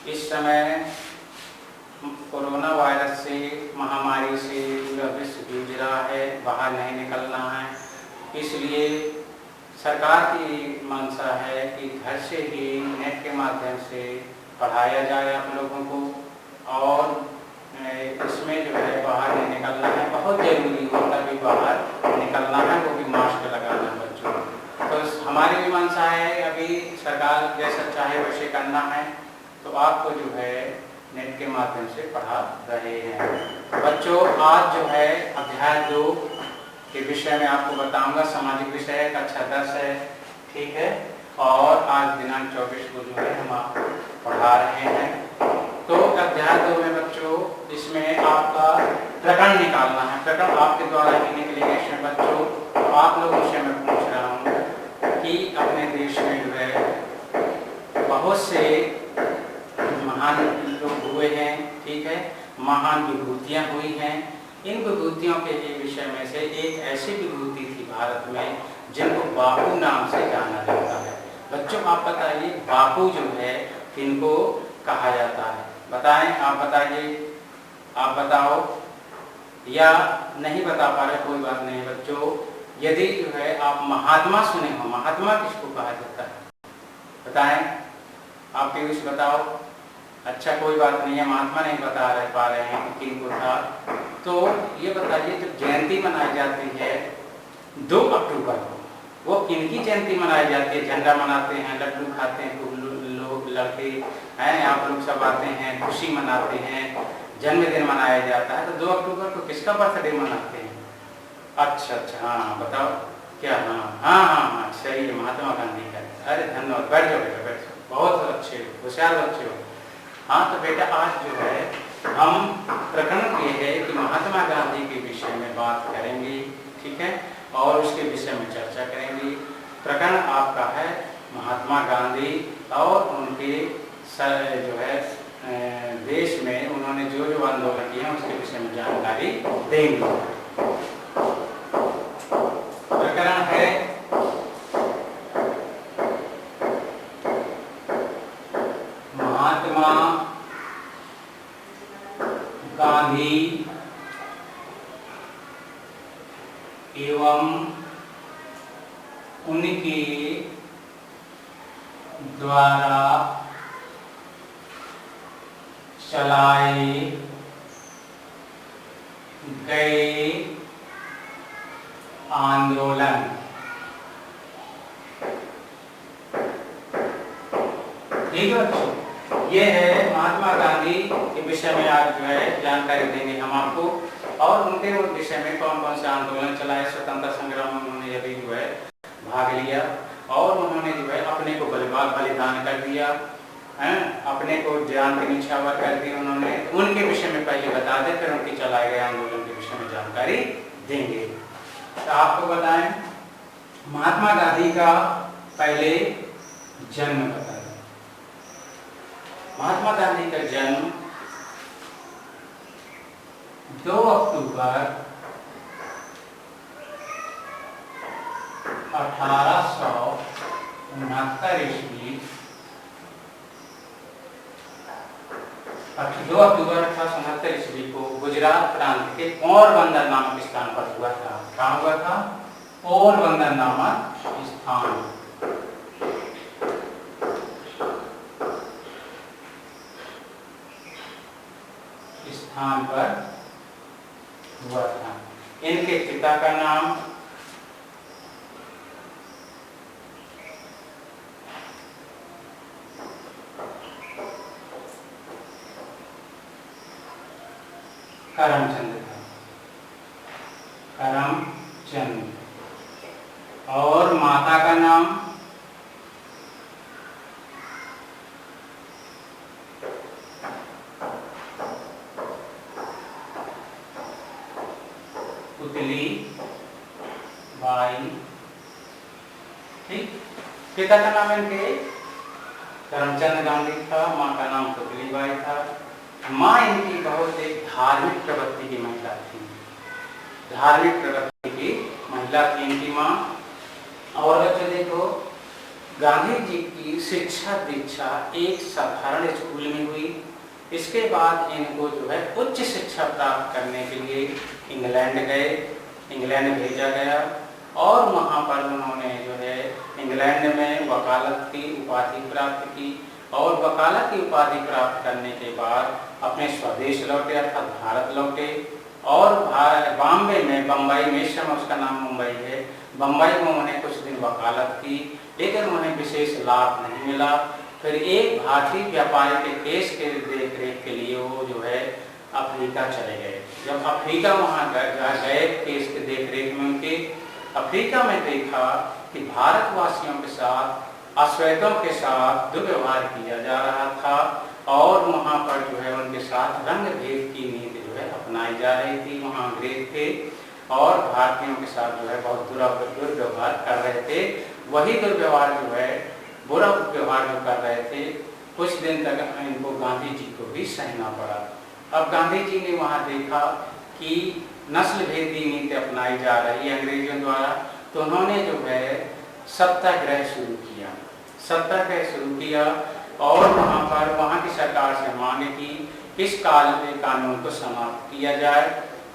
इस समय corona virus से, महामारी से पूरा विश्व जूझ रहा है, बाहर नहीं निकलना है। इसलिए सरकार की मंशा है कि घर से ही नेट के माध्यम से पढ़ाया जाए आप लोगों को, और इसमें जो है बाहर नहीं निकलना है, बहुत ज़रूरी हो तभी बाहर निकलना है, वो भी मास्क लगाना है बच्चों को। तो हमारी भी मंशा है, अभी सरकार जैसा चाहे वैसे करना है, तो आपको जो है नेट के माध्यम से पढ़ा रहे हैं। बच्चों आज जो है अध्याय 2 के विषय में आपको बताऊंगा, सामाजिक विषय है, कक्षा 10 है, ठीक है। और आज दिनांक 24 को जो है हम आपको पढ़ा रहे हैं। तो अध्याय 2 में बच्चों इसमें आपका प्रकरण निकालना है। प्रकरण आपके द्वारा ही निकलेंगे इसमें बच्चों। तो आप लोगों से मैं पूछ रहा हूँ कि अपने देश में जो है बहुत से महान लोग हुए हैं, ठीक है, महान विभूतियाँ हुई हैं। इन विभूतियों के विषय में से एक ऐसी विभूति थी भारत में जिनको बापू नाम से जाना जाता है। बच्चों आप बताइए बापू जो है किनको कहा जाता है? बताएं, आप बताइए, आप बताओ, या नहीं बता पा रहे कोई बात नहीं बच्चों। यदि जो है आप महात्मा सुने हो, महात्मा किसको कहा जाता है? बताएं, आप पीयूष बताओ। अच्छा कोई बात नहीं है, महात्मा नहीं बता पा रहे हैं कि किनको था। तो ये बताइए जब जयंती मनाई जाती है 2 अक्टूबर को, वो किनकी जयंती मनाई जाती है? झंडा मनाते हैं, लड्डू खाते हैं, लोग लड़के हैं, आप लोग सब आते हैं, खुशी मनाते हैं, जन्मदिन मनाया जाता है। तो 2 अक्टूबर को किसका बर्थडे मनाते हैं? अच्छा अच्छा, हाँ बताओ क्या? हाँ, सही है, महात्मा गांधी का। अरे धन्यवाद, बैठ जाओ बेटा, बैठ जाओ, बहुत अच्छे हो, होशियार बच्चे हो। हाँ तो बेटा आज जो है हम प्रकरण ये है कि महात्मा गांधी के विषय में बात करेंगे, ठीक है, और उसके विषय में चर्चा करेंगे। प्रकरण आपका है महात्मा गांधी और उनके जो है देश में उन्होंने जो जो आंदोलन किए हैं उसके विषय में जानकारी देंगे। प्रकरण है महात्मा गांधी एवं उनके द्वारा चलाए गए आंदोलन। ठीक है बच्चों, ये है महात्मा गांधी के विषय में आज जो है जानकारी देंगे हम आपको, और उनके विषय में कौन कौन से आंदोलन चलाए, स्वतंत्रता संग्राम में उन्होंने यदि जो है भाग लिया, और उन्होंने जो है अपने को बलिदान कर दिया है, अपने को जान के निछावर कर दी उन्होंने। उनके विषय में पहले बता दें, फिर उनके चलाए गए आंदोलन के विषय में जानकारी देंगे। तो आपको बताएं महात्मा गांधी का पहले जन्म बताएं। महात्मा गांधी का जन्म 2 अक्टूबर 1869 ईस्वी, 2 अक्टूबर 1869 ईस्वी को गुजरात प्रांत के पोरबंदर नामक स्थान पर हुआ था। कहाँ हुआ था? पोरबंदर नामक स्थान पर हुआ था। इनके पिता का नाम करमचंद था, करमचंद, और माता का नाम पुतली बाई। ठीक, पिता का नाम इनके करमचंद गांधी था, माँ का नाम पुतली बाई था। माँ इनकी बहुत एक धार्मिक प्रवृत्ति की महिला थी, धार्मिक प्रवृत्ति की महिला थी इनकी माँ। और बच्चों देखो गांधी जी की शिक्षा दीक्षा एक साधारण स्कूल में हुई। इसके बाद इनको जो है उच्च शिक्षा प्राप्त करने के लिए इंग्लैंड गए, इंग्लैंड भेजा गया और वहाँ पर उन्होंने जो है इंग्लैंड में वकालत की उपाधि प्राप्त की और वकालत की उपाधि प्राप्त करने के बाद अपने स्वदेश लौटे अर्थात भारत लौटे और बॉम्बे में, बम्बई में, इस समय उसका नाम मुंबई है, बम्बई में उन्होंने कुछ दिन वकालत की, लेकिन उन्हें विशेष लाभ नहीं मिला। फिर एक भारतीय व्यापारी के केस के देख रेख के लिए वो जो है अफ्रीका चले गए। जब अफ्रीका वहाँ गए केस के देख रेख में उनके, अफ्रीका में देखा कि भारतवासियों के साथ, अश्वेतों के साथ दुर्व्यवहार किया जा रहा था और वहाँ पर जो है उनके साथ रंग भेद की नीति जो है अपनाई जा रही थी। वहाँ अंग्रेज थे और भारतीयों के साथ जो है बहुत दुर्व्यवहार कर रहे थे। वही दुर्व्यवहार जो है, बुरा व्यवहार जो कर रहे थे, कुछ दिन तक इनको गांधी जी को भी सहना पड़ा। अब गांधी जी ने वहाँ देखा कि नस्ल भेदी नीति अपनाई जा रही है अंग्रेजों द्वारा, तो उन्होंने जो है सत्याग्रह शुरू किया। सत्याग्रह शुरू किया और वहाँ पर वहाँ की सरकार से मांग की इस कानून को समाप्त किया जाए।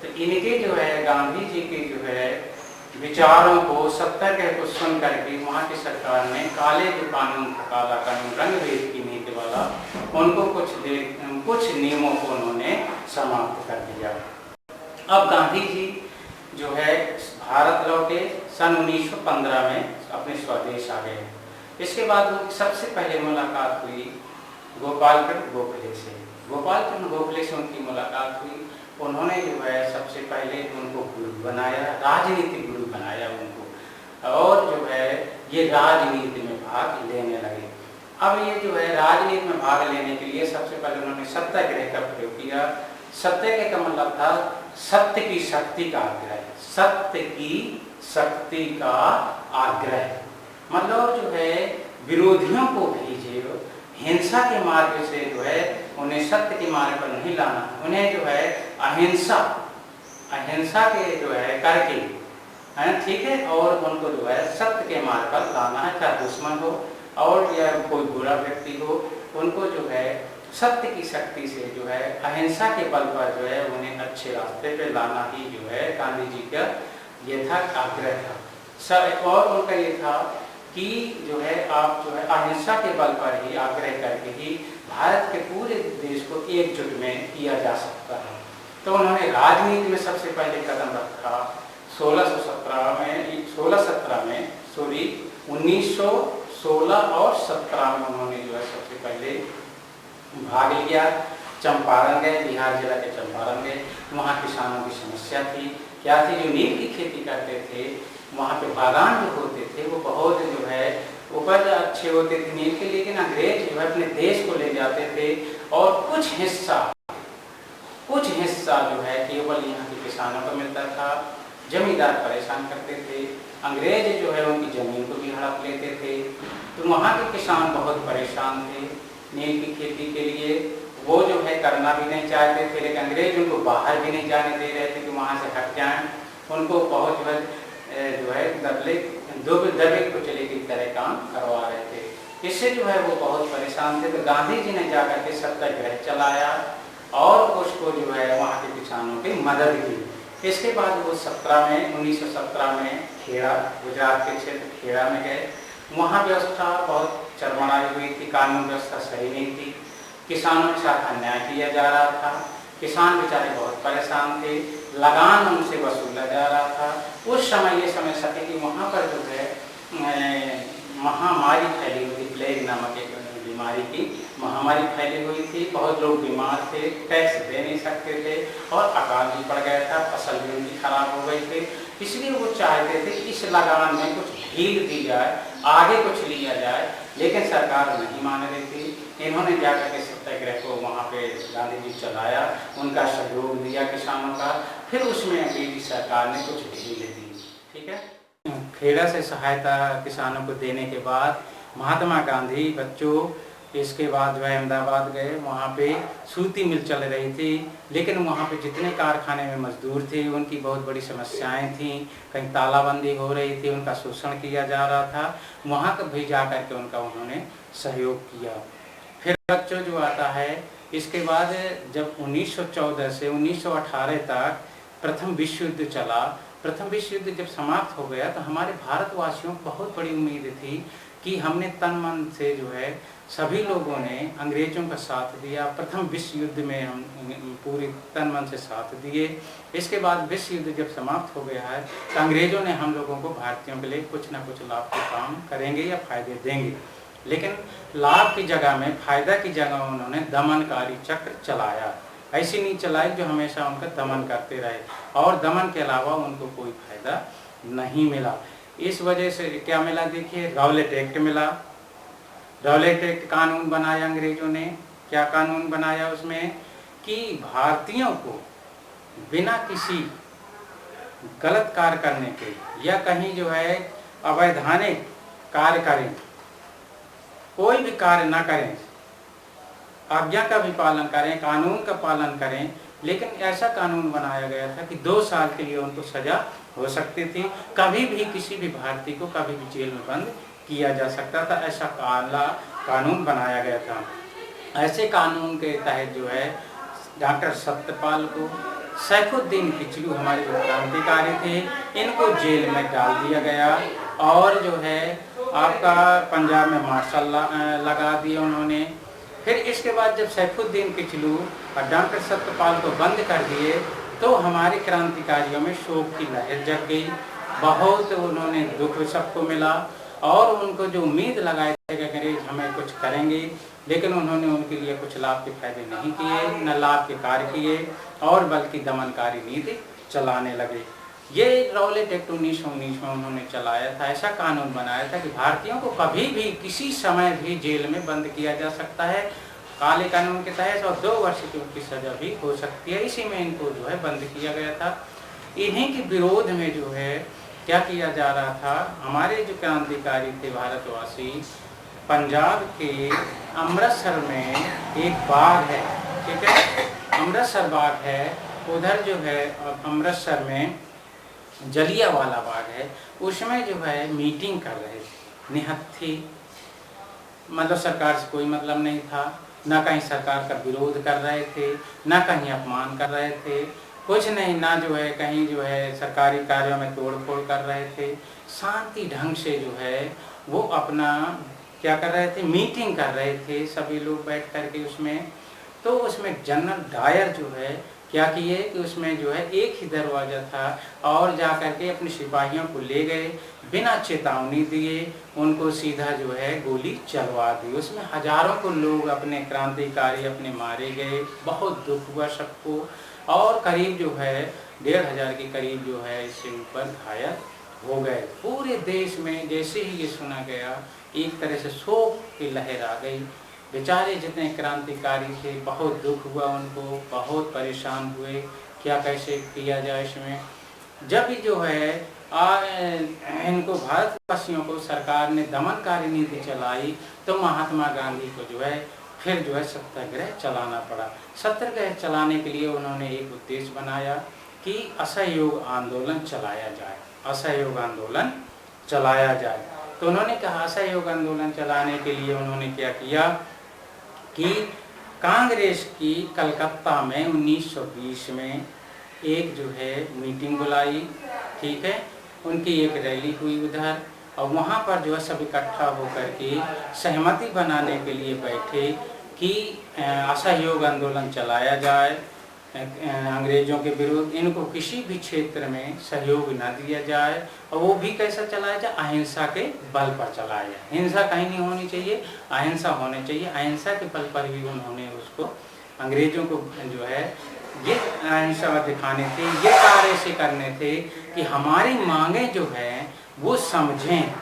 तो इनके जो है गांधी जी के जो है विचारों को, सत्याग्रह को सुन करके वहाँ की सरकार ने काले जो कानून था, काला कानून, रंग भेद की नीति वाला, उनको कुछ नियमों को उन्होंने समाप्त कर दिया। अब गांधी जी जो है भारत लौटे, सन 1915 में अपने स्वदेश आ गए। इसके बाद उनकी सबसे पहले मुलाकात हुई गोपाल कृष्ण गोखले से। गोपाल कृष्ण गोखले से उनकी मुलाकात हुई। उन्होंने जो है सबसे पहले उनको गुरु बनाया, राजनीतिक गुरु बनाया उनको, और जो है ये राजनीति में भाग लेने लगे। अब ये जो है राजनीति में भाग लेने के लिए सबसे पहले उन्होंने सत्याग्रह का प्रयोग किया। सत्याग्रह का मतलब था सत्य की शक्ति का आग्रह, सत्य की शक्ति का आग्रह, मतलब जो है विरोधियों को भी जो हिंसा के मार्ग से जो है उन्हें सत्य के मार्ग पर नहीं लाना, उन्हें जो है अहिंसा के जो है करके, ठीक है, और उनको जो है सत्य के मार्ग पर लाना है, चाहे दुश्मन हो और या कोई बुरा व्यक्ति हो, उनको जो है सत्य की शक्ति से जो है अहिंसा के बल पर जो है उन्हें अच्छे रास्ते पे लाना ही जो है गांधी जी का ये था आग्रह था। और उनका ये था कि जो है आप जो है अहिंसा के बल पर ही आग्रह करके ही भारत के पूरे देश को एकजुट में किया जा सकता है। तो उन्होंने राजनीति में सबसे पहले कदम रखा 1917 में 1916 और 17 में उन्होंने जो है सबसे पहले भाग लिया। चंपारण गए, बिहार जिला के चंपारण गए। वहाँ किसानों की समस्या थी, क्या थी, जो नील की खेती करते थे वहाँ पे बागान जो होते थे वो बहुत जो है उपज अच्छे होते थे नील के, लेकिन अंग्रेज जो है अपने देश को ले जाते थे और कुछ हिस्सा जो है केवल यहाँ के किसानों को मिलता था। जमींदार परेशान करते थे, अंग्रेज जो है उनकी जमीन को भी हड़प लेते थे। तो वहाँ के किसान बहुत परेशान थे नील की खेती के लिए, वो जो है करना भी नहीं चाहते थे, लेकिन अंग्रेज उनको बाहर भी नहीं जाने दे रहे थे कि वहाँ से हट जाएं। उनको बहुत जो है दबे कुचले की तरह काम करवा रहे थे। इससे जो है वो बहुत परेशान थे। तो गांधी जी ने जाकर के सत्याग्रह चलाया और उसको जो है वहाँ के किसानों की मदद की। इसके बाद वो 1917 में खेड़ा, गुजरात के क्षेत्र खेड़ा में गए। वहाँ व्यवस्था बहुत चरमराई हुई थी, कानून व्यवस्था सही नहीं थी, किसानों के साथ अन्याय किया जा रहा था, किसान बेचारे बहुत परेशान थे, लगान उनसे वसूला जा रहा था। उस समय ये समझ सके कि वहाँ पर जो है महामारी फैली हुई थी, प्लेग नामक एक बीमारी की महामारी फैली हुई थी, बहुत लोग बीमार थे, टैक्स दे नहीं सकते थे और अकाल भी पड़ गया था, फसल भी उनकी खराब हो गई थी। इसलिए वो चाहते थे कि इस लगान में कुछ ढील दी जाए, आगे कुछ लिया जाए, लेकिन सरकार नहीं मान रही थी। इन्होंने जाकर के सत्याग्रह को वहाँ पे गांधी जी चलाया, उनका सहयोग दिया किसानों का, फिर उसमें अंग्रेजी सरकार ने कुछ ढील दी। ठीक है, खेड़ा से सहायता किसानों को देने के बाद महात्मा गांधी बच्चों इसके बाद जो है अहमदाबाद गए, वहाँ पे सूती मिल चल रही थी, लेकिन वहाँ पे जितने कारखाने में मजदूर थे उनकी बहुत बड़ी समस्याएं थीं। कहीं तालाबंदी हो रही थी, उनका शोषण किया जा रहा था। वहाँ का भी जा कर के उनका उन्होंने सहयोग किया। फिर बच्चों जो आता है, इसके बाद जब 1914 से 1918 तक प्रथम विश्व युद्ध चला। प्रथम विश्व युद्ध जब समाप्त हो गया तो हमारे भारतवासियों को बहुत बड़ी उम्मीद थी कि हमने तन मन से जो है सभी लोगों ने अंग्रेज़ों का साथ दिया। प्रथम विश्व युद्ध में हम पूरी तन मन से साथ दिए। इसके बाद विश्व युद्ध जब समाप्त हो गया है तो अंग्रेज़ों ने हम लोगों को, भारतीयों के लिए कुछ ना कुछ लाभ के काम करेंगे या फायदे देंगे, लेकिन लाभ की जगह में, फायदा की जगह उन्होंने दमनकारी चक्र चलाया। ऐसी नीति चलाई जो हमेशा उनका दमन करते रहे और दमन के अलावा उनको कोई फायदा नहीं मिला। इस वजह से क्या मिला, देखिए राउलेट एक्ट मिला। राउलेट एक्ट कानून बनाया अंग्रेजों ने। क्या कानून बनाया उसमें कि भारतीयों को बिना किसी गलत कार्य करने के या कहीं जो है अवैधानिक कार्य करें, कोई भी कार्य ना करें, आज्ञा का भी पालन करें, कानून का पालन करें, लेकिन ऐसा कानून बनाया गया था कि 2 साल के लिए उनको सजा हो सकती थी। कभी भी किसी भी भारतीय को कभी भी जेल में बंद किया जा सकता था। ऐसा काला कानून बनाया गया था। ऐसे कानून के तहत जो है डॉक्टर सत्यपाल को, सैफुद्दीन किचलू हमारे जो क्रांतिकारी थे, इनको जेल में डाल दिया गया और जो है आपका पंजाब में मार्शल लगा दिया उन्होंने। फिर इसके बाद जब सैफुद्दीन किचलू और डॉक्टर सत्यपाल को बंद कर दिए तो हमारे क्रांतिकारियों में शोक की लहर जग गई। बहुत उन्होंने दुख सबको मिला और उनको जो उम्मीद लगाए थे कि अंग्रेज हमें कुछ करेंगे, लेकिन उन्होंने उनके लिए कुछ लाभ के फायदे नहीं किए, न लाभ के कार्य किए और बल्कि दमनकारी नीति चलाने लगे। ये राउलेट एक्ट 1919 में उन्होंने चलाया था। ऐसा कानून बनाया था कि भारतीयों को कभी भी किसी समय भी जेल में बंद किया जा सकता है काले कानून के तहत, और 2 वर्ष की उनकी सजा भी हो सकती है। इसी में इनको जो है बंद किया गया था। इन्हीं के विरोध में जो है क्या किया जा रहा था, हमारे जो क्रांतिकारी थे भारतवासी, पंजाब के अमृतसर में एक बाग है, ठीक है, अमृतसर बाग है, उधर जो है अमृतसर में जलियांवाला बाग है, उसमें जो है मीटिंग कर रहे थे निहत्थी। मतलब सरकार से कोई मतलब नहीं था, ना कहीं सरकार का विरोध कर रहे थे, ना कहीं अपमान कर रहे थे, कुछ नहीं, ना जो है कहीं जो है सरकारी कार्यों में तोड़ फोड़ कर रहे थे। शांति ढंग से जो है वो अपना क्या कर रहे थे, मीटिंग कर रहे थे सभी लोग बैठ कर के उसमें। तो उसमें जनरल डायर जो है क्या किए कि उसमें जो है एक ही दरवाज़ा था और जा कर के अपने सिपाहियों को ले गए, बिना चेतावनी दिए उनको सीधा जो है गोली चलवा दी। उसमें हजारों को लोग अपने क्रांतिकारी अपने मारे गए। बहुत दुख हुआ सबको और करीब जो है 1500 के करीब जो है इससे ऊपर घायल हो गए। पूरे देश में जैसे ही ये सुना गया एक तरह से शोक की लहर आ गई। बेचारे जितने क्रांतिकारी थे बहुत दुख हुआ उनको, बहुत परेशान हुए क्या कैसे किया जाए इसमें। जब भी जो है इनको भारतवासियों को सरकार ने दमनकारी नीति चलाई तो महात्मा गांधी को जो है फिर जो है सत्याग्रह चलाना पड़ा। सत्याग्रह चलाने के लिए उन्होंने एक उद्देश्य बनाया कि असहयोग आंदोलन चलाया जाए, असहयोग आंदोलन चलाया जाए। तो उन्होंने कहा असहयोग आंदोलन चलाने के लिए उन्होंने क्या किया कि कांग्रेस की कलकत्ता में 1920 में एक जो है मीटिंग बुलाई, ठीक है, उनकी एक रैली हुई उधर और वहाँ पर जो है सब इकट्ठा होकर के सहमति बनाने के लिए बैठे कि असहयोग आंदोलन चलाया जाए अंग्रेज़ों के विरुद्ध, इनको किसी भी क्षेत्र में सहयोग न दिया जाए और वो भी कैसा चलाया जाए, अहिंसा के बल पर चलाया जाए। हिंसा कहीं नहीं होनी चाहिए, अहिंसा होनी चाहिए। अहिंसा के बल पर भी उन्होंने उसको अंग्रेज़ों को जो है ये अहिंसा दिखाने थे, ये कार्य से करने थे कि हमारी मांगे जो है वो समझें,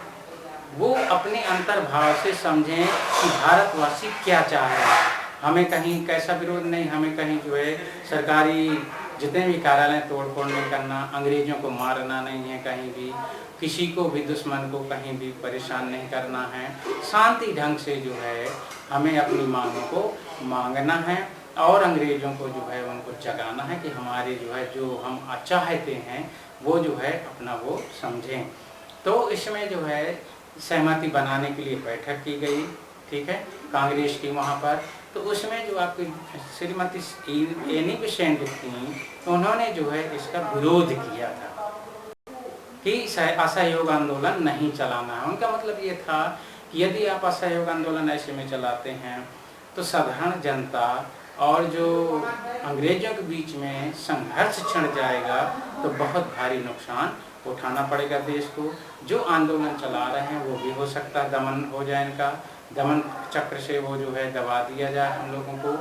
वो अपने अंतर्भाव से समझें कि भारतवासी क्या चाह रहे हैं। हमें कहीं कैसा विरोध नहीं, हमें कहीं जो है सरकारी जितने भी कार्यालय तोड़ फोड़ नहीं करना, अंग्रेजों को मारना नहीं है कहीं भी, किसी को भी दुश्मन को कहीं भी परेशान नहीं करना है, शांति ढंग से जो है हमें अपनी मांगों को मांगना है और अंग्रेजों को जो है उनको जगाना है कि हमारे जो है जो हम चाहते हैं वो जो है अपना वो समझें। तो इसमें जो है सहमति बनाने के लिए बैठक की गई, ठीक है, कांग्रेस की वहाँ पर। तो उसमें जो आपकी श्रीमती एनी बेसेंट थी, उन्होंने जो है इसका विरोध किया था कि असहयोग आंदोलन नहीं चलाना है। उनका मतलब ये था कि यदि आप असहयोग आंदोलन ऐसे में चलाते हैं तो साधारण जनता और जो अंग्रेजों के बीच में संघर्ष छिड़ जाएगा, तो बहुत भारी नुकसान उठाना पड़ेगा देश को। जो आंदोलन चला रहे हैं वो भी हो सकता है दमन हो जाए, इनका दमन चक्र से वो जो है दबा दिया जाए हम लोगों को।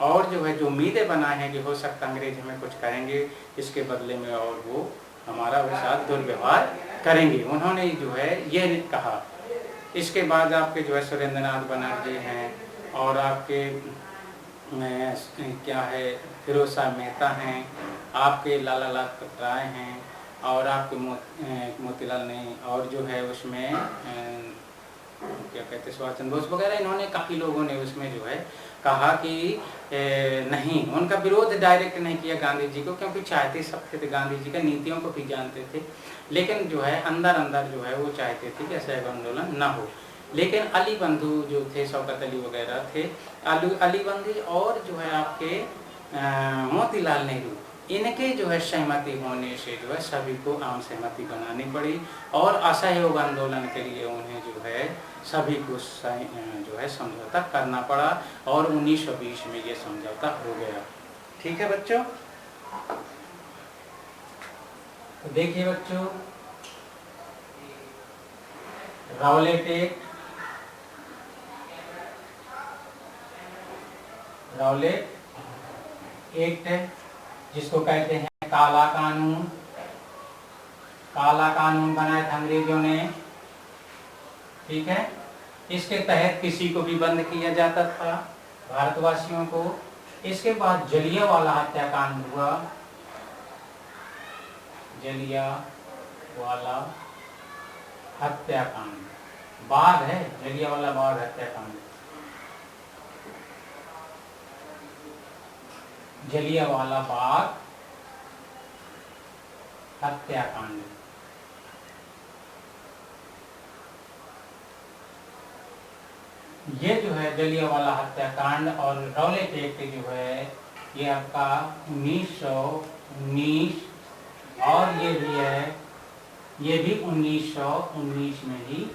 और जो है जो उम्मीदें बनाए हैं कि हो सकता अंग्रेज हमें कुछ करेंगे इसके बदले में और वो हमारा वो साथ दुर्व्यवहार करेंगे, उन्होंने जो है ये कहा। इसके बाद आपके जो है सुरेंद्रनाथ बनर्जी हैं और आपके क्या है फिरोज शाह मेहता हैं, आपके लाला लाजपत राय हैं और आपके मोतीलाल नहीं, और जो है उसमें क्या कहते हैं सुभाष चंद्र बोस वगैरह, इन्होंने काफ़ी लोगों ने उसमें जो है कहा कि नहीं, उनका विरोध डायरेक्ट नहीं किया गांधी जी को, क्योंकि चाहते सब थे गांधी जी का नीतियों को भी जानते थे, लेकिन जो है अंदर अंदर जो है वो चाहते थे कि असहयोग आंदोलन ना हो। लेकिन अली बंधु जो थे, शौकत अली वगैरह थे, अली बंधु और जो है आपके मोतीलाल नेहरू, इनके जो है सहमति होने से जो है सभी को आम सहमति बनानी पड़ी और असहयोग आंदोलन के लिए उन्हें जो है सभी को जो है समझौता करना पड़ा और 1920 में ये समझौता हो गया। ठीक है बच्चों, तो देखिए बच्चों, राउलेट एक्ट जिसको कहते हैं काला कानून बनाया था अंग्रेजों ने, ठीक है। इसके तहत किसी को भी बंद किया जाता था, भारतवासियों को। इसके बाद जलियांवाला हत्याकांड हुआ, जलियांवाला हत्याकांड, बाग है जलियांवाला बाग हत्याकांड, जलियांवाला बाग हत्याकांड। ये जो है जलियांवाला हत्याकांड और राउलेट एक्ट जो है ये आपका 1919 और ये भी है, ये भी 1919 में ही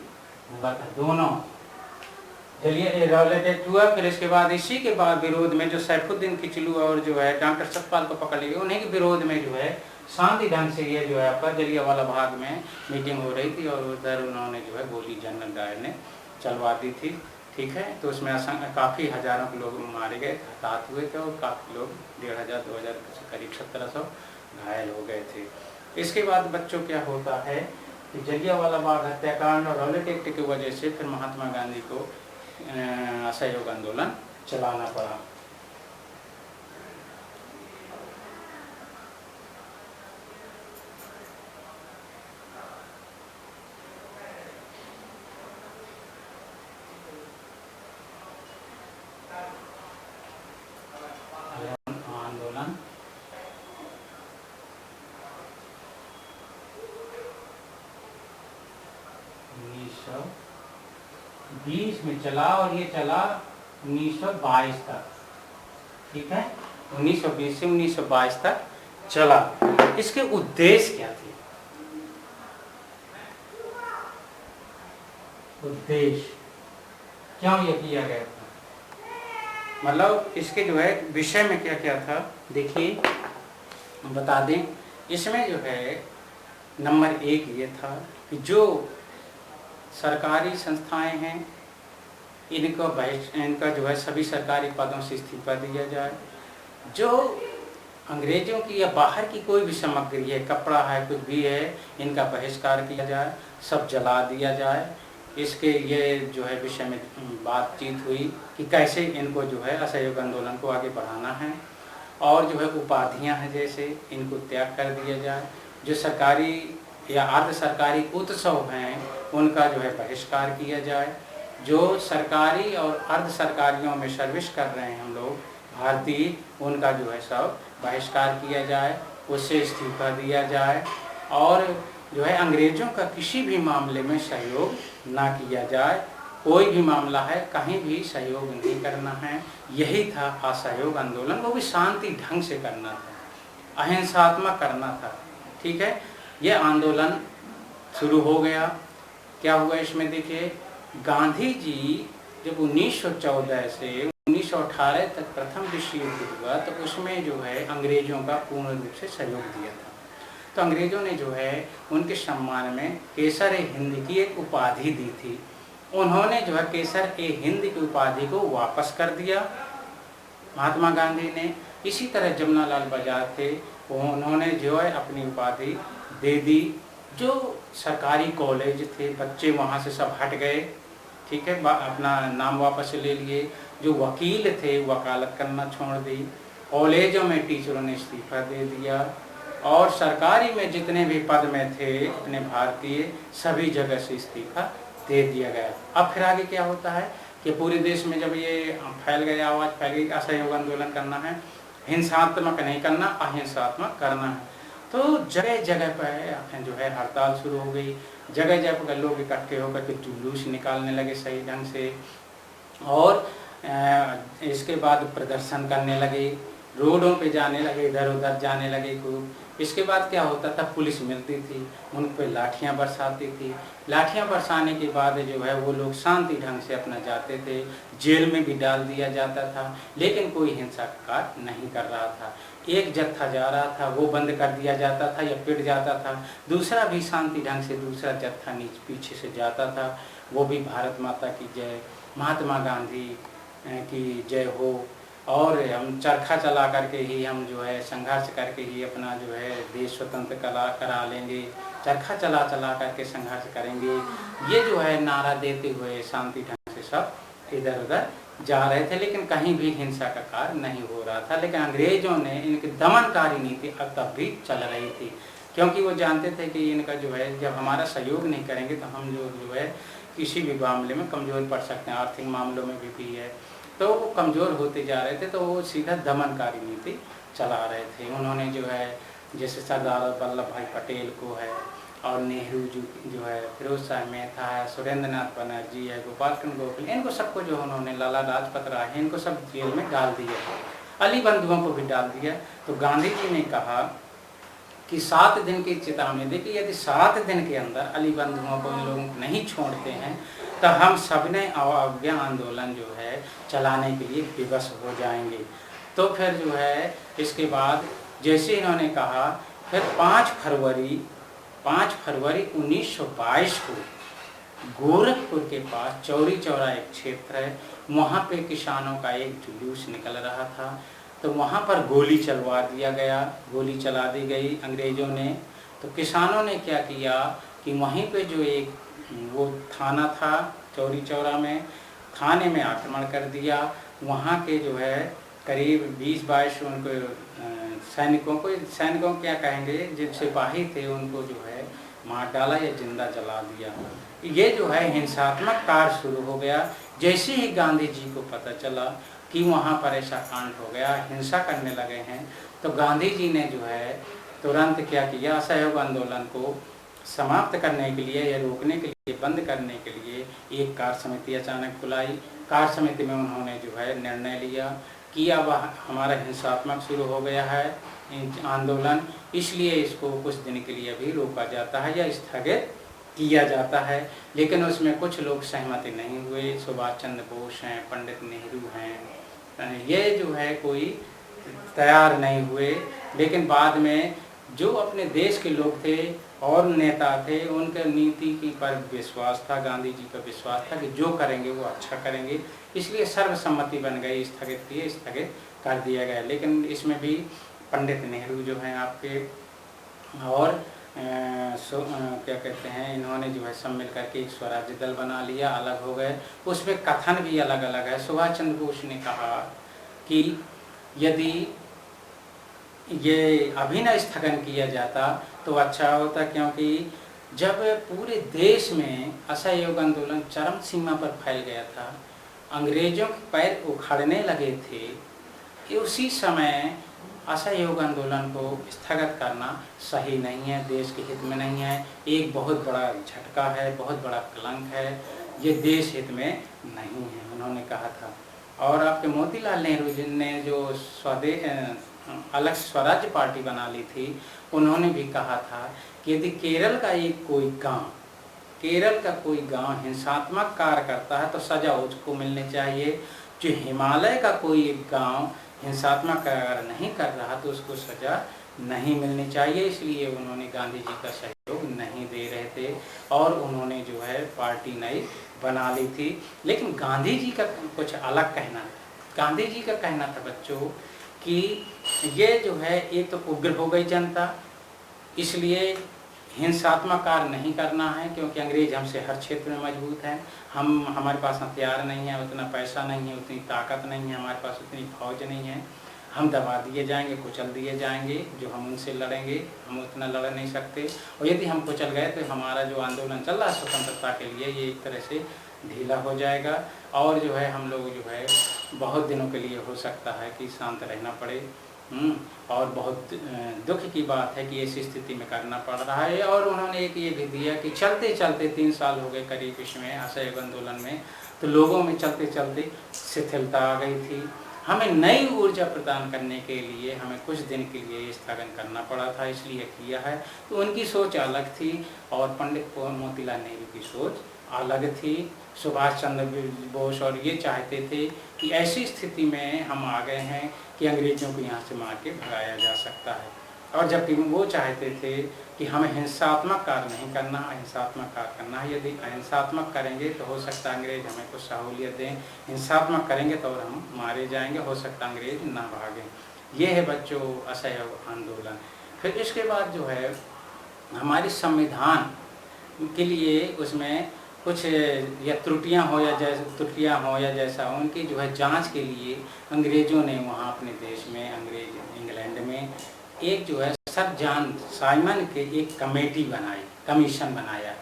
हुआ था दोनों। चलिए राउलेट एक्ट हुआ, फिर इसके बाद इसी के बाद विरोध में जो सैफुद्दीन किचलू और जो है डॉक्टर सतपाल को पकड़ लिए, उन्हीं के विरोध में जो है शांति ढंग से ये जो है आपका जलियांवाला बाग में मीटिंग हो रही थी और उधर उन्होंने जो है गोली जनरल डायर ने चलवा दी थी, ठीक है। तो उसमें काफ़ी हजारों के लोग मारे गए, हताहत हुए थे और काफ़ी लोग 1500 2000 करीब 1700 घायल हो गए थे। इसके बाद बच्चों क्या होता है कि जलियांवाला बाग हत्याकांड और राउलेट एक्ट की वजह से फिर महात्मा गांधी को असहयोग आंदोलन चलाना पड़ा। आंदोलन 1920 में चला और ये चला 1922 तक, ठीक है। 1920 से 1922 तक चला। इसके उद्देश्य क्या थे? उद्देश्य क्यों ये किया गया था, मतलब इसके जो है विषय में क्या क्या था, देखिए बता दें। इसमें जो है नंबर 1 ये था कि जो सरकारी संस्थाएं हैं इनका जो है सभी सरकारी पदों से इस्तीफा दिया जाए। जो अंग्रेजों की या बाहर की कोई भी सामग्री है, कपड़ा है, कुछ भी है, इनका बहिष्कार किया जाए, सब जला दिया जाए। इसके ये जो है विषय में बातचीत हुई कि कैसे इनको जो है असहयोग आंदोलन को आगे बढ़ाना है। और जो है उपाधियां हैं जैसे इनको त्याग कर दिया जाए। जो सरकारी या अर्ध सरकारी उत्सव हैं उनका जो है बहिष्कार किया जाए। जो सरकारी और अर्ध सरकारियों में सर्विस कर रहे हैं हम लोग भारतीय, उनका जो है सब बहिष्कार किया जाए, उससे इस्तीफा दिया जाए। और जो है अंग्रेज़ों का किसी भी मामले में सहयोग ना किया जाए। कोई भी मामला है कहीं भी सहयोग नहीं करना है। यही था असहयोग आंदोलन, वो भी शांति ढंग से करना था, अहिंसात्मक करना था। ठीक है, ये आंदोलन शुरू हो गया। क्या हुआ इसमें देखिए, गांधी जी जब 1914 से 1918 तक प्रथम विश्व युद्ध हुआ तो उसमें जो है अंग्रेज़ों का पूर्ण रूप से सहयोग दिया था। तो अंग्रेज़ों ने जो है उनके सम्मान में केसर ए हिंद की एक उपाधि दी थी। उन्होंने जो है केसर ए हिंद की उपाधि को वापस कर दिया महात्मा गांधी ने। इसी तरह जमनालाल बजाज थे, उन्होंने जो है अपनी उपाधि दे दी। जो सरकारी कॉलेज थे बच्चे वहाँ से सब हट गए, ठीक है, अपना नाम वापस ले लिए। जो वकील थे वकालत करना छोड़ दी। कॉलेजों में टीचरों ने इस्तीफा दे दिया और सरकारी में जितने भी पद में थे अपने भारतीय सभी जगह से इस्तीफा दे दिया गया। अब फिर आगे क्या होता है कि पूरे देश में जब ये फैल गया, आवाज़ फैल गई, असहयोग आंदोलन करना है, हिंसात्मक नहीं करना, अहिंसात्मक करना है। तो जगह जगह पर जो है हड़ताल शुरू हो गई। जगह जगह पर लोग इकट्ठे होकर के जुलूस निकालने लगे सही ढंग से, और इसके बाद प्रदर्शन करने लगे, रोडों पे जाने लगे, इधर उधर जाने लगे खूब। इसके बाद क्या होता था, पुलिस मिलती थी, उन पे लाठियां बरसाती थी। लाठियां बरसाने के बाद जो है वो लोग शांति ढंग से अपना जाते थे। जेल में भी डाल दिया जाता था, लेकिन कोई हिंसा का कार्य नहीं कर रहा था। एक जत्था जा रहा था वो बंद कर दिया जाता था या पिट जाता था, दूसरा भी शांति ढंग से दूसरा जत्था नीचे पीछे से जाता था, वो भी भारत माता की जय, महात्मा गांधी की जय हो। और हम चरखा चला करके ही हम जो है संघर्ष करके ही अपना जो है देश स्वतंत्र करा लेंगे, चरखा चला चला करके संघर्ष करेंगे। ये जो है नारा देते हुए शांति ढंग से सब इधर उधर जा रहे थे, लेकिन कहीं भी हिंसा का कार्य नहीं हो रहा था। लेकिन अंग्रेज़ों ने इनकी दमनकारी नीति अब तक भी चल रही थी, क्योंकि वो जानते थे कि इनका जो है जब हमारा सहयोग नहीं करेंगे तो हम जो है किसी भी मामले में कमज़ोर पड़ सकते हैं। आर्थिक मामलों में भी है, तो वो कमज़ोर होते जा रहे थे, तो वो सीधा दमनकारी नीति चला रहे थे। उन्होंने जो है जैसे सरदार वल्लभ भाई पटेल को है, और नेहरू जो है, फिरोज शाह मेहता है, सुरेंद्र नाथ बनर्जी है, गोपाल चंद्र गोखले, इनको सबको जो उन्होंने, लाला लाजपत राय है, इनको सब जेल में डाल दिया। अली बंधुओं को भी डाल दिया। तो गांधी जी ने कहा कि 7 दिन की चेतावनी दी कि यदि 7 दिन के अंदर अली बंधुओं को इन लोगों को नहीं छोड़ते हैं तो हम सबने अवज्ञा आंदोलन जो है चलाने के लिए विवश हो जाएंगे। तो फिर जो है इसके बाद जैसे इन्होंने कहा, फिर 5 फरवरी 1922 को गोरखपुर के पास चौरी चौरा एक क्षेत्र है, वहाँ पे किसानों का एक जुलूस निकल रहा था। तो वहाँ पर गोली चलवा दिया गया, गोली चला दी गई अंग्रेज़ों ने। तो किसानों ने क्या किया कि वहीं पे जो एक वो थाना था चौरी चौरा में, थाने में आक्रमण कर दिया। वहाँ के जो है करीब 20-22 उनको सैनिकों क्या कहेंगे, जो सिपाही थे उनको जो है मार डाला या जिंदा जला दिया। ये जो है हिंसात्मक कार्य शुरू हो गया। जैसे ही गांधी जी को पता चला कि वहाँ पर ऐसा कांड हो गया, हिंसा करने लगे हैं, तो गांधी जी ने जो है तुरंत क्या किया, असहयोग आंदोलन को समाप्त करने के लिए या रोकने के लिए, बंद करने के लिए एक कार्य समिति अचानक बुलाई। कार्य समिति में उन्होंने जो है निर्णय लिया कि अब हमारा हिंसात्मक शुरू हो गया है आंदोलन, इसलिए इसको कुछ दिन के लिए भी रोका जाता है या स्थगित किया जाता है। लेकिन उसमें कुछ लोग सहमति नहीं हुए। सुभाष चंद्र बोस हैं, पंडित नेहरू हैं, ये जो है कोई तैयार नहीं हुए। लेकिन बाद में जो अपने देश के लोग थे और नेता थे, उनके नीति की पर विश्वास था, गांधी जी का विश्वास था कि जो करेंगे वो अच्छा करेंगे, इसलिए सर्वसम्मति बन गई, स्थगित कर दिया गया। लेकिन इसमें भी पंडित नेहरू जो हैं आपके, और क्या कहते हैं, इन्होंने जो है सब मिल करके एक स्वराज्य दल बना लिया, अलग हो गए। उसमें कथन भी अलग अलग है। सुभाष चंद्र बोस ने कहा कि यदि ये अभी न स्थगन किया जाता तो अच्छा होता, क्योंकि जब पूरे देश में असहयोग आंदोलन चरम सीमा पर फैल गया था, अंग्रेजों के पैर उखड़ने लगे थे, कि उसी समय असहयोग आंदोलन को स्थगित करना सही नहीं है, देश के हित में नहीं है, एक बहुत बड़ा झटका है, बहुत बड़ा कलंक है, ये देश हित में नहीं है, उन्होंने कहा था। और आपके मोतीलाल नेहरू जी ने जो अलग स्वराज्य पार्टी बना ली थी, उन्होंने भी कहा था कि यदि केरल का कोई गांव हिंसात्मक कार्य करता है तो सजा उसको मिलनी चाहिए, जो हिमालय का कोई एक गांव हिंसात्मक कार्य नहीं कर रहा तो उसको सजा नहीं मिलनी चाहिए। इसलिए उन्होंने गांधी जी का सहयोग नहीं दे रहे थे और उन्होंने जो है पार्टी नई बना ली थी। लेकिन गांधी जी का कुछ अलग कहना था। गांधी जी का कहना था बच्चों कि ये जो है एक तो उग्र हो गई जनता, इसलिए हिंसात्मक कार्य नहीं करना है, क्योंकि अंग्रेज हमसे हर क्षेत्र में मजबूत हैं, हमारे पास हथियार नहीं है, उतना पैसा नहीं है, उतनी ताकत नहीं है, हमारे पास उतनी फौज नहीं है, हम दबा दिए जाएंगे, कुचल दिए जाएंगे, जो हम उनसे लड़ेंगे हम उतना लड़ नहीं सकते, और यदि हम कुचल गए तो हमारा जो आंदोलन चल रहा है स्वतंत्रता के लिए ये एक तरह से ढीला हो जाएगा और जो है हम लोग जो है बहुत दिनों के लिए हो सकता है कि शांत रहना पड़े। और बहुत दुख की बात है कि ऐसी स्थिति में करना पड़ रहा है। और उन्होंने एक ये भी दिया कि चलते चलते 3 साल हो गए करीब इसमें असहयोग आंदोलन में, तो लोगों में चलते चलते शिथिलता आ गई थी। हमें नई ऊर्जा प्रदान करने के लिए हमें कुछ दिन के लिए स्थगन करना पड़ा था, इसलिए किया है। तो उनकी सोच अलग थी और पंडित मोतीलाल नेहरू की सोच अलग थी। सुभाष चंद्र बोस और ये चाहते थे कि ऐसी स्थिति में हम आ गए हैं कि अंग्रेजों को यहाँ से मार के भगाया जा सकता है, और जबकि वो चाहते थे कि हमें हिंसात्मक कार्य नहीं करना, अहिंसात्मक कार्य करना है। यदि अहिंसात्मक करेंगे तो हो सकता है अंग्रेज हमें कुछ सहूलियत दें, हिंसात्मक करेंगे तो और हम मारे जाएंगे, हो सकता है अंग्रेज ना भागें। ये है बच्चों असहयोग आंदोलन। फिर इसके बाद जो है हमारे संविधान के लिए उसमें कुछ या त्रुटियां हो या जैसा उनकी जो है जांच के लिए अंग्रेज़ों ने वहाँ अपने देश में इंग्लैंड में एक जो है सर जॉन साइमन के एक कमीशन बनाया,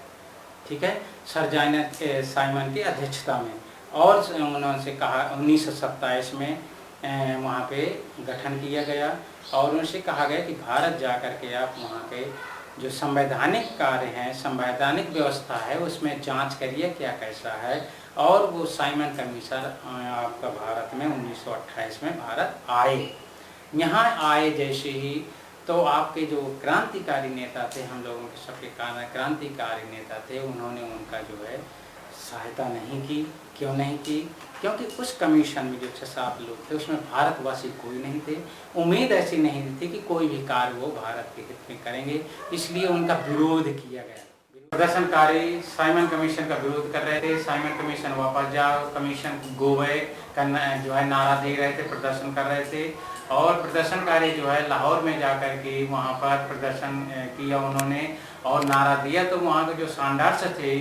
ठीक है, सर जॉन साइमन की अध्यक्षता में, और उन्होंने कहा 1927 में वहाँ पे गठन किया गया और उनसे कहा गया कि भारत जा कर के आप वहाँ के जो संवैधानिक कार्य हैं, संवैधानिक व्यवस्था है, उसमें जांच करिए क्या कैसा है। और वो साइमन कमीशन आपका भारत में 1928 में भारत आए। यहाँ आए जैसे ही तो आपके जो क्रांतिकारी नेता थे, हम लोगों के सबके क्रांतिकारी नेता थे, उन्होंने उनका जो है सहायता नहीं की। क्यों नहीं की? क्योंकि उस कमीशन में जो 6-7 लोग थे उसमें भारतवासी कोई नहीं थे। उम्मीद ऐसी नहीं थी कि कोई भी कार्य वो भारत के हित में करेंगे, इसलिए उनका विरोध किया गया। प्रदर्शनकारी साइमन कमीशन का विरोध कर रहे थे, साइमन कमीशन वापस जाओ, कमीशन गो बैक करना जो है नारा दे रहे थे, प्रदर्शन कर रहे थे। और प्रदर्शनकारी जो है लाहौर में जाकर के वहाँ पर प्रदर्शन किया उन्होंने और नारा दिया। तो वहाँ के जो शानदार थे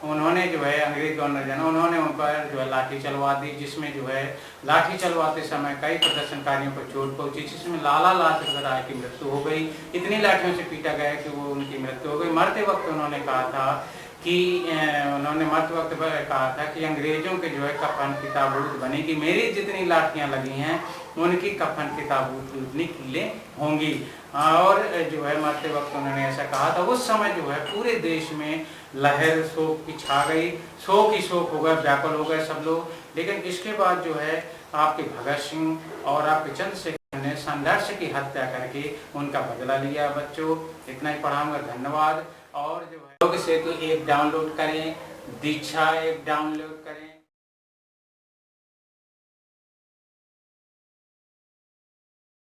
उन्होंने जो है अंग्रेज गवर्नर उन्होंने उन पर जो है लाठी चलवा दी, जिसमें जो है लाठी चलवाते समय कई प्रदर्शनकारियों को चोट पहुंची, जिसमें लाला लाजपत राय की मृत्यु हो गई। इतनी लाठियों से पीटा गया कि वो उनकी मृत्यु हो गई। मरते वक्त उन्होंने कहा था कि अंग्रेजों के जो है कफन की ताबूत बनेगी, मेरी जितनी लाठियाँ लगी हैं उनकी कफन की ताबूत उतनी कीलें होंगी। और जो है मरते वक्त उन्होंने ऐसा कहा था। उस समय जो है पूरे देश में लहर शोक की छा गई, शोक ही शोक हो गए, व्याकुल हो गए सब लोग। लेकिन इसके बाद जो है आपके भगत सिंह और आपके चंद्रशेखर ने संघर्ष की हत्या करके उनका बदला लिया। बच्चों इतना ही पढ़ाऊंगा, धन्यवाद। और जो है योग सेतु ऐप डाउनलोड करें, दीक्षा ऐप डाउनलोड करें।